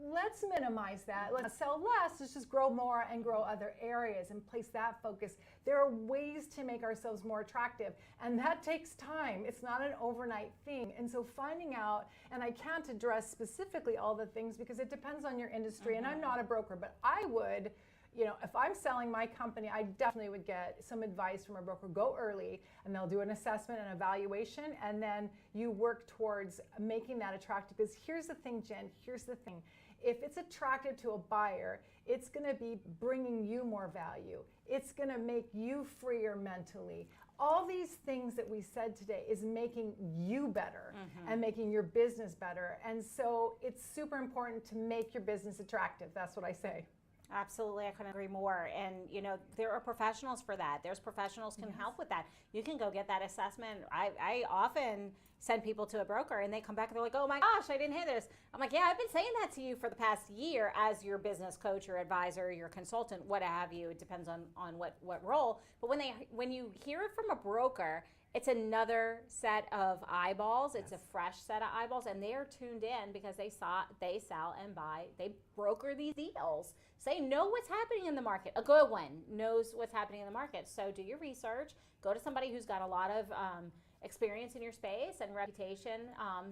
let's minimize that. Let's sell less. Let's just grow more and grow other areas and place that focus. There are ways to make ourselves more attractive, and that takes time. It's not an overnight thing. And so finding out, and I can't address specifically all the things because it depends on your industry, and I'm not a broker, but I would, you know, if I'm selling my company, I definitely would get some advice from a broker. Go early, and they'll do an assessment and evaluation, and then you work towards making that attractive. Because here's the thing, Jen, here's the thing. If it's attractive to a buyer, it's going to be bringing you more value. It's going to make you freer mentally. All these things that we said today is making you better and making your business better. And so it's super important to make your business attractive. That's what I say. Absolutely, I couldn't agree more. And you know, there are professionals for that. There's professionals can help with that. You can go get that assessment. I often send people to a broker and they come back and they're like, oh my gosh, I didn't hear this. I'm like, yeah, I've been saying that to you for the past year as your business coach, your advisor, your consultant, what have you. It depends on what role. But when you hear it from a broker, it's another set of eyeballs. It's a fresh set of eyeballs, and they are tuned in because they sell and buy. They broker these deals. So they know what's happening in the market. A good one knows what's happening in the market. So do your research. Go to somebody who's got a lot of experience in your space and reputation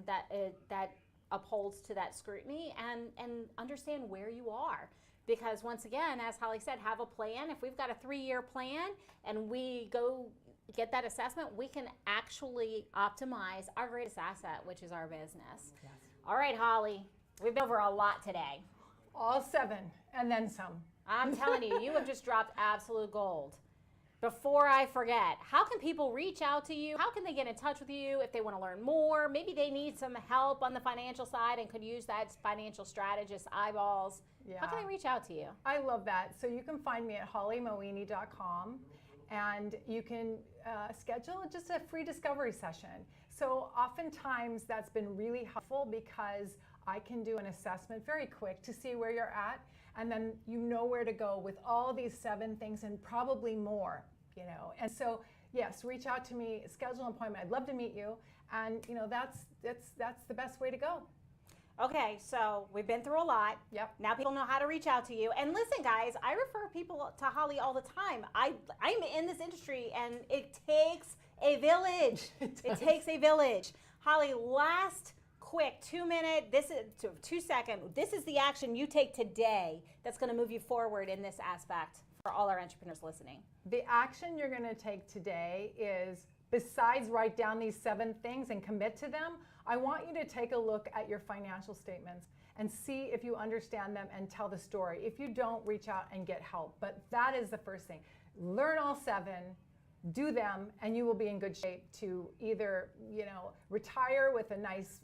that upholds to that scrutiny, and understand where you are. Because once again, as Holly said, have a plan. If we've got a 3-year plan and we go get that assessment, we can actually optimize our greatest asset, which is our business. Yes. All right, Holly, we've been over a lot today. All 7 and then some. I'm telling you, you have just dropped absolute gold. Before I forget, how can people reach out to you? How can they get in touch with you if they want to learn more? Maybe they need some help on the financial side and could use that financial strategist eyeballs. Yeah. How can they reach out to you? I love that. So you can find me at hollymoini.com, and you can schedule just a free discovery session. So oftentimes that's been really helpful because I can do an assessment very quick to see where you're at, and then you know where to go with all these 7 things and probably more, you know. And so yes, reach out to me, schedule an appointment. I'd love to meet you, and you know that's the best way to go. Okay, so we've been through a lot. Yep. Now people know how to reach out to you. And listen, guys, I refer people to Holly all the time. I'm in this industry, and it takes a village. It takes a village. Holly, last quick 2-minute, this is 2-second. This is the action you take today that's going to move you forward in this aspect for all our entrepreneurs listening. The action you're going to take today is, besides write down these 7 things and commit to them, I want you to take a look at your financial statements and see if you understand them and tell the story. If you don't, reach out and get help. But that is the first thing. Learn all 7, do them, and you will be in good shape to either, you know, retire with a nice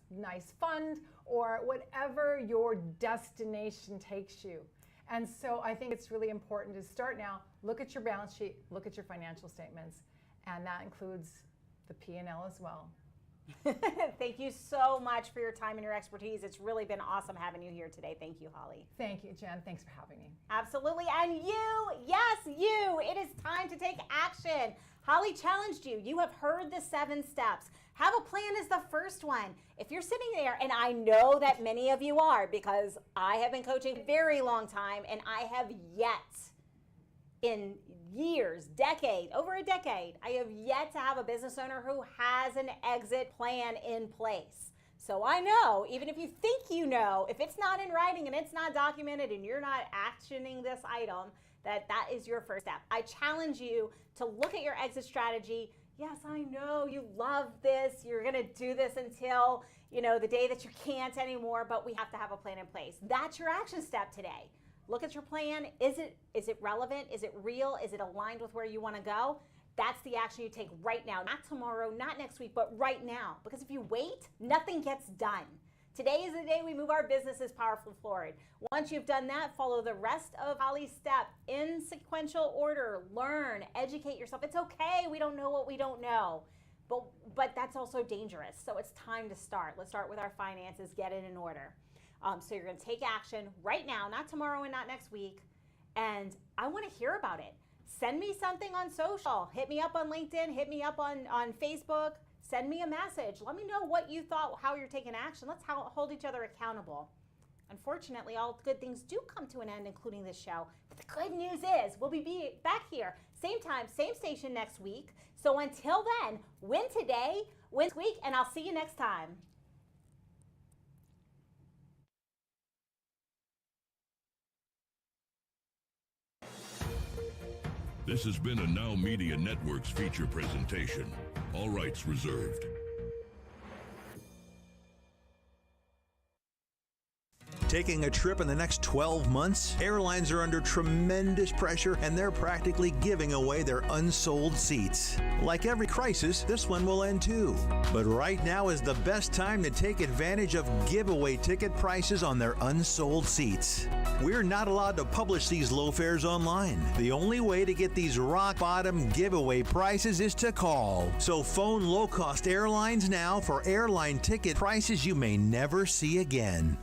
fund or whatever your destination takes you. And so I think it's really important to start now. Look at your balance sheet, look at your financial statements, and that includes the P&L as well. Thank you so much for your time and your expertise. It's really been awesome having you here today. Thank you, Holly. Thank you, Jen. Thanks for having me. Absolutely. And you, yes, you, it is time to take action. Holly challenged you. You have heard the 7 steps. Have a plan is the first one. If you're sitting there, and I know that many of you are, because I have been coaching a very long time, and I have yet in years, over a decade, I have yet to have a business owner who has an exit plan in place. So I know, even if you think you know, if it's not in writing and it's not documented and you're not actioning this item, that is your first step. I challenge you to look at your exit strategy, Yes, I know you love this. You're going to do this until, the day that you can't anymore, but we have to have a plan in place. That's your action step today. Look at your plan. Is it relevant? Is it real? Is it aligned with where you want to go? That's the action you take right now. Not tomorrow, not next week, but right now. Because if you wait, nothing gets done. Today is the day we move our businesses powerfully forward. Once you've done that, follow the rest of Holly's step in sequential order. Learn, educate yourself. It's okay, we don't know what we don't know. But that's also dangerous. So it's time to start. Let's start with our finances, get it in order. So you're gonna take action right now, not tomorrow and not next week. And I wanna hear about it. Send me something on social. Hit me up on LinkedIn, hit me up on Facebook. Send me a message. Let me know what you thought, how you're taking action. Let's hold each other accountable. Unfortunately, all good things do come to an end, including this show. But the good news is we'll be back here, same time, same station next week. So until then, win today, win this week, and I'll see you next time. This has been a Now Media Networks feature presentation. All rights reserved. Taking a trip in the next 12 months? Airlines are under tremendous pressure and they're practically giving away their unsold seats. Like every crisis, this one will end too. But right now is the best time to take advantage of giveaway ticket prices on their unsold seats. We're not allowed to publish these low fares online. The only way to get these rock bottom giveaway prices is to call. So phone low-cost airlines now for airline ticket prices you may never see again.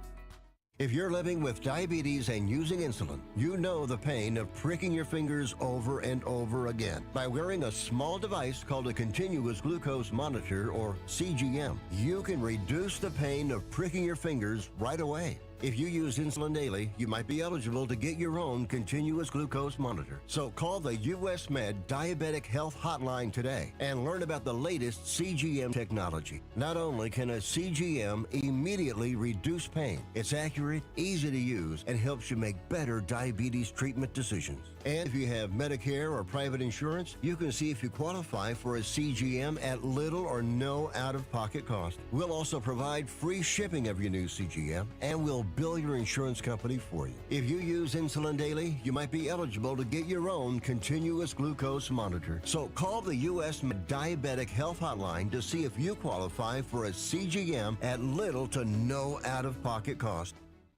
If you're living with diabetes and using insulin, you know the pain of pricking your fingers over and over again. By wearing a small device called a continuous glucose monitor, or CGM, you can reduce the pain of pricking your fingers right away. If you use insulin daily, you might be eligible to get your own continuous glucose monitor. So call the US Med Diabetic Health Hotline today and learn about the latest CGM technology. Not only can a CGM immediately reduce pain, it's accurate, easy to use, and helps you make better diabetes treatment decisions. And if you have Medicare or private insurance, you can see if you qualify for a CGM at little or no out-of-pocket cost. We'll also provide free shipping of your new CGM, and we'll bill your insurance company for you. If you use insulin daily, you might be eligible to get your own continuous glucose monitor. So call the US Diabetic Health Hotline to see if you qualify for a CGM at little to no out-of-pocket cost.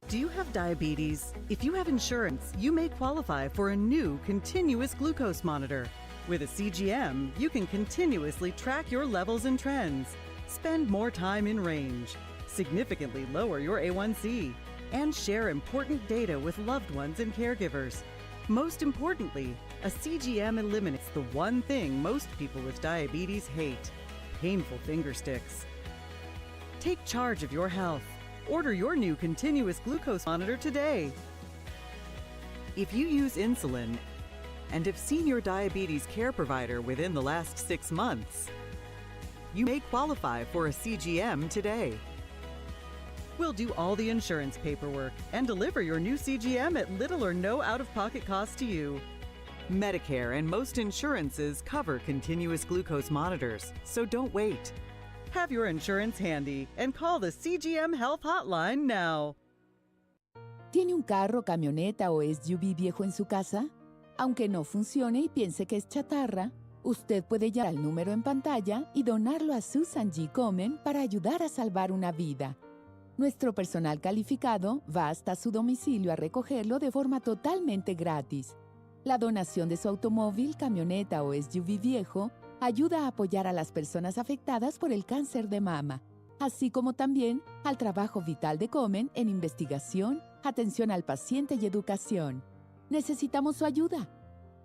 Do you have diabetes? If you have insurance, you may qualify for a new continuous glucose monitor. With a CGM, you can continuously track your levels and trends, spend more time in range, significantly lower your A1C, and share important data with loved ones and caregivers. Most importantly, a CGM eliminates the one thing most people with diabetes hate: painful finger sticks. Take charge of your health. Order your new continuous glucose monitor today. If you use insulin and have seen your diabetes care provider within the last 6 months, you may qualify for a CGM today. We'll do all the insurance paperwork and deliver your new CGM at little or no out-of-pocket cost to you. Medicare and most insurances cover continuous glucose monitors, so don't wait. Have your insurance handy and call the CGM Health Hotline now. ¿Tiene un carro, camioneta o SUV viejo en su casa? Aunque no funcione y piense que es chatarra, usted puede llamar al número en pantalla y donarlo a Susan G. Komen para ayudar a salvar una vida. Nuestro personal calificado va hasta su domicilio a recogerlo de forma totalmente gratis. La donación de su automóvil, camioneta o SUV viejo ayuda a apoyar a las personas afectadas por el cáncer de mama, así como también al trabajo vital de Komen en investigación, atención al paciente y educación. Necesitamos su ayuda.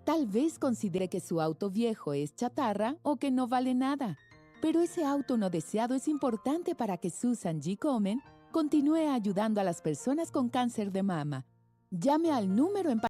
Tal vez considere que su auto viejo es chatarra o que no vale nada, pero ese auto no deseado es importante para que Susan G. Komen continúe ayudando a las personas con cáncer de mama. Llame al número en